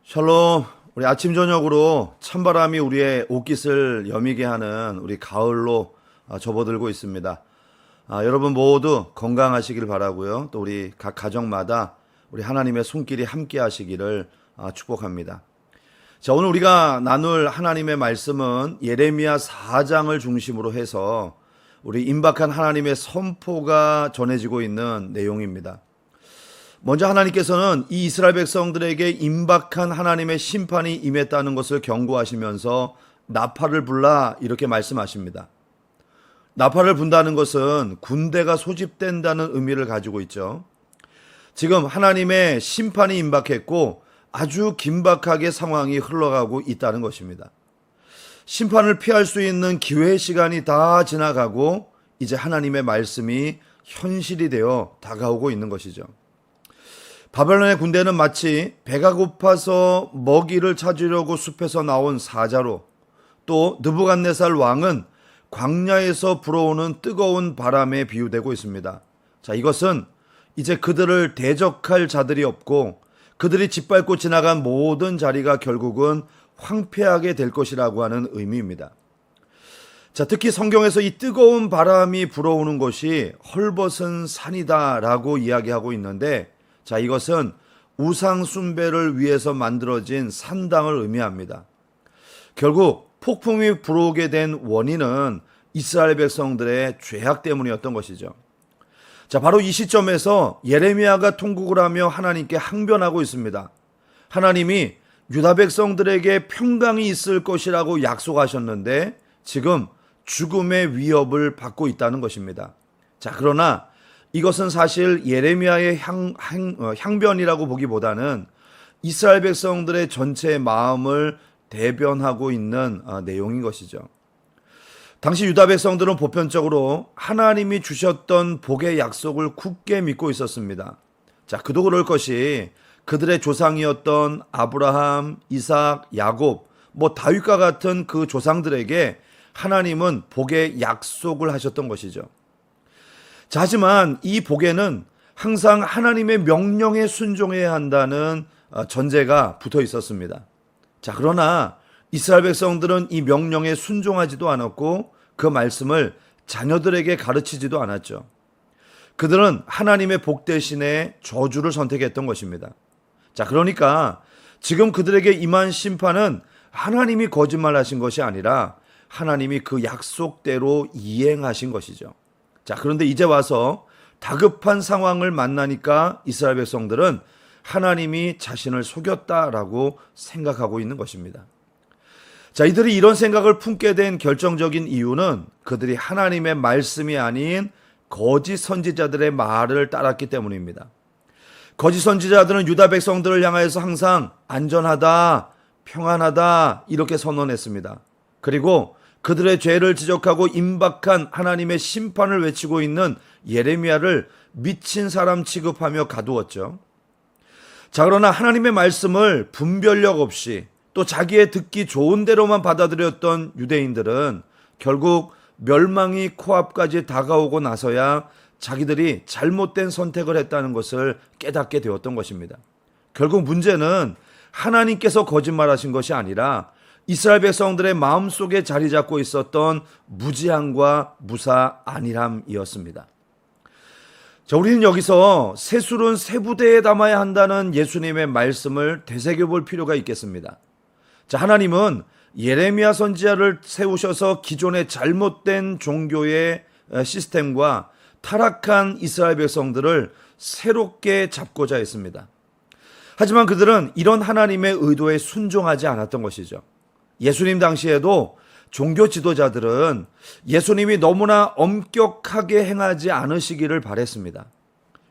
샬롬. 우리 아침 저녁으로 찬바람이 우리의 옷깃을 여미게 하는 우리 가을로 접어들고 있습니다. 여러분 모두 건강하시길 바라고요. 또 우리 각 가정마다 우리 하나님의 손길이 함께 하시기를 축복합니다. 자, 오늘 우리가 나눌 하나님의 말씀은 예레미야 4장을 중심으로 해서 우리 임박한 하나님의 선포가 전해지고 있는 내용입니다. 먼저 하나님께서는 이 이스라엘 백성들에게 임박한 하나님의 심판이 임했다는 것을 경고하시면서 나팔을 불라 이렇게 말씀하십니다. 나팔을 분다는 것은 군대가 소집된다는 의미를 가지고 있죠. 지금 하나님의 심판이 임박했고 아주 긴박하게 상황이 흘러가고 있다는 것입니다. 심판을 피할 수 있는 기회 시간이 다 지나가고 이제 하나님의 말씀이 현실이 되어 다가오고 있는 것이죠. 바벨론의 군대는 마치 배가 고파서 먹이를 찾으려고 숲에서 나온 사자로, 또 느부갓네살 왕은 광야에서 불어오는 뜨거운 바람에 비유되고 있습니다. 자, 이것은 이제 그들을 대적할 자들이 없고 그들이 짓밟고 지나간 모든 자리가 결국은 황폐하게 될 것이라고 하는 의미입니다. 자, 특히 성경에서 이 뜨거운 바람이 불어오는 곳이 헐벗은 산이다라고 이야기하고 있는데, 자, 이것은 우상 숭배를 위해서 만들어진 산당을 의미합니다. 결국 폭풍이 불어오게 된 원인은 이스라엘 백성들의 죄악 때문이었던 것이죠. 자, 바로 이 시점에서 예레미야가 통곡을 하며 하나님께 항변하고 있습니다. 하나님이 유다 백성들에게 평강이 있을 것이라고 약속하셨는데 지금 죽음의 위협을 받고 있다는 것입니다. 자, 그러나 이것은 사실 예레미야의 향변이라고 보기보다는 이스라엘 백성들의 전체 마음을 대변하고 있는 내용인 것이죠. 당시 유다 백성들은 보편적으로 하나님이 주셨던 복의 약속을 굳게 믿고 있었습니다. 자, 그도 그럴 것이 그들의 조상이었던 아브라함, 이삭, 야곱, 다윗과 같은 그 조상들에게 하나님은 복의 약속을 하셨던 것이죠. 자, 하지만 이 복에는 항상 하나님의 명령에 순종해야 한다는 전제가 붙어 있었습니다. 자, 그러나 이스라엘 백성들은 이 명령에 순종하지도 않았고 그 말씀을 자녀들에게 가르치지도 않았죠. 그들은 하나님의 복 대신에 저주를 선택했던 것입니다. 자, 그러니까 지금 그들에게 임한 심판은 하나님이 거짓말하신 것이 아니라 하나님이 그 약속대로 이행하신 것이죠. 자, 그런데 이제 와서 다급한 상황을 만나니까 이스라엘 백성들은 하나님이 자신을 속였다라고 생각하고 있는 것입니다. 자, 이들이 이런 생각을 품게 된 결정적인 이유는 그들이 하나님의 말씀이 아닌 거짓 선지자들의 말을 따랐기 때문입니다. 거짓 선지자들은 유다 백성들을 향하여서 항상 안전하다, 평안하다 이렇게 선언했습니다. 그리고 그들의 죄를 지적하고 임박한 하나님의 심판을 외치고 있는 예레미야를 미친 사람 취급하며 가두었죠. 자, 그러나 하나님의 말씀을 분별력 없이 또 자기의 듣기 좋은 대로만 받아들였던 유대인들은 결국 멸망이 코앞까지 다가오고 나서야 자기들이 잘못된 선택을 했다는 것을 깨닫게 되었던 것입니다. 결국 문제는 하나님께서 거짓말하신 것이 아니라 이스라엘 백성들의 마음속에 자리 잡고 있었던 무지함과 무사 안일함이었습니다. 자, 우리는 여기서 새술은 새 부대에 담아야 한다는 예수님의 말씀을 되새겨볼 필요가 있겠습니다. 자, 하나님은 예레미야 선지자를 세우셔서 기존의 잘못된 종교의 시스템과 타락한 이스라엘 백성들을 새롭게 잡고자 했습니다. 하지만 그들은 이런 하나님의 의도에 순종하지 않았던 것이죠. 예수님 당시에도 종교 지도자들은 예수님이 너무나 엄격하게 행하지 않으시기를 바랬습니다.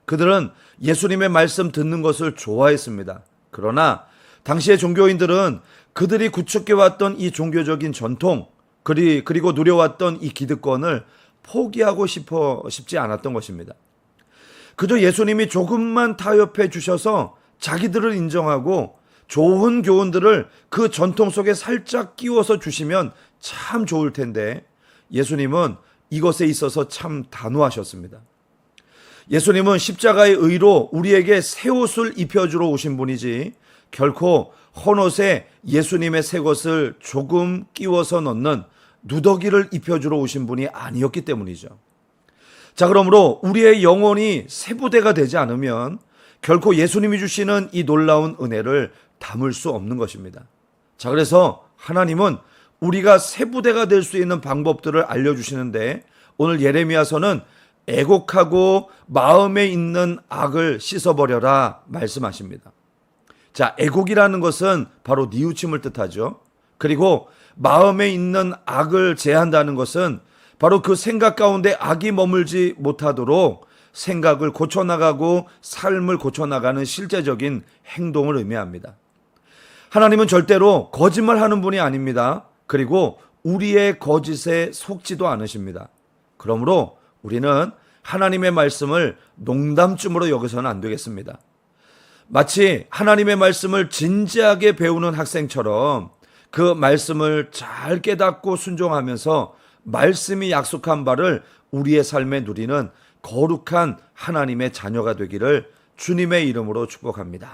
그들은 예수님의 말씀 듣는 것을 좋아했습니다. 그러나 당시의 종교인들은 그들이 구축해왔던 이 종교적인 전통, 그리고 누려왔던 이 기득권을 포기하고 싶지 않았던 것입니다. 그저 예수님이 조금만 타협해 주셔서 자기들을 인정하고 좋은 교훈들을 그 전통 속에 살짝 끼워서 주시면 참 좋을 텐데 예수님은 이것에 있어서 참 단호하셨습니다. 예수님은 십자가의 의로 우리에게 새 옷을 입혀주러 오신 분이지 결코 헌옷에 예수님의 새 것을 조금 끼워서 넣는 누더기를 입혀주러 오신 분이 아니었기 때문이죠. 자, 그러므로 우리의 영혼이 새 부대가 되지 않으면 결코 예수님이 주시는 이 놀라운 은혜를 담을 수 없는 것입니다. 자, 그래서 하나님은 우리가 새 부대가 될 수 있는 방법들을 알려주시는데 오늘 예레미야서는 애곡하고 마음에 있는 악을 씻어버려라 말씀하십니다. 자, 애곡이라는 것은 바로 뉘우침을 뜻하죠. 그리고 마음에 있는 악을 제한다는 것은 바로 그 생각 가운데 악이 머물지 못하도록 생각을 고쳐나가고 삶을 고쳐나가는 실제적인 행동을 의미합니다. 하나님은 절대로 거짓말하는 분이 아닙니다. 그리고 우리의 거짓에 속지도 않으십니다. 그러므로 우리는 하나님의 말씀을 농담쯤으로 여기서는 안 되겠습니다. 마치 하나님의 말씀을 진지하게 배우는 학생처럼 그 말씀을 잘 깨닫고 순종하면서 말씀이 약속한 바를 우리의 삶에 누리는 거룩한 하나님의 자녀가 되기를 주님의 이름으로 축복합니다.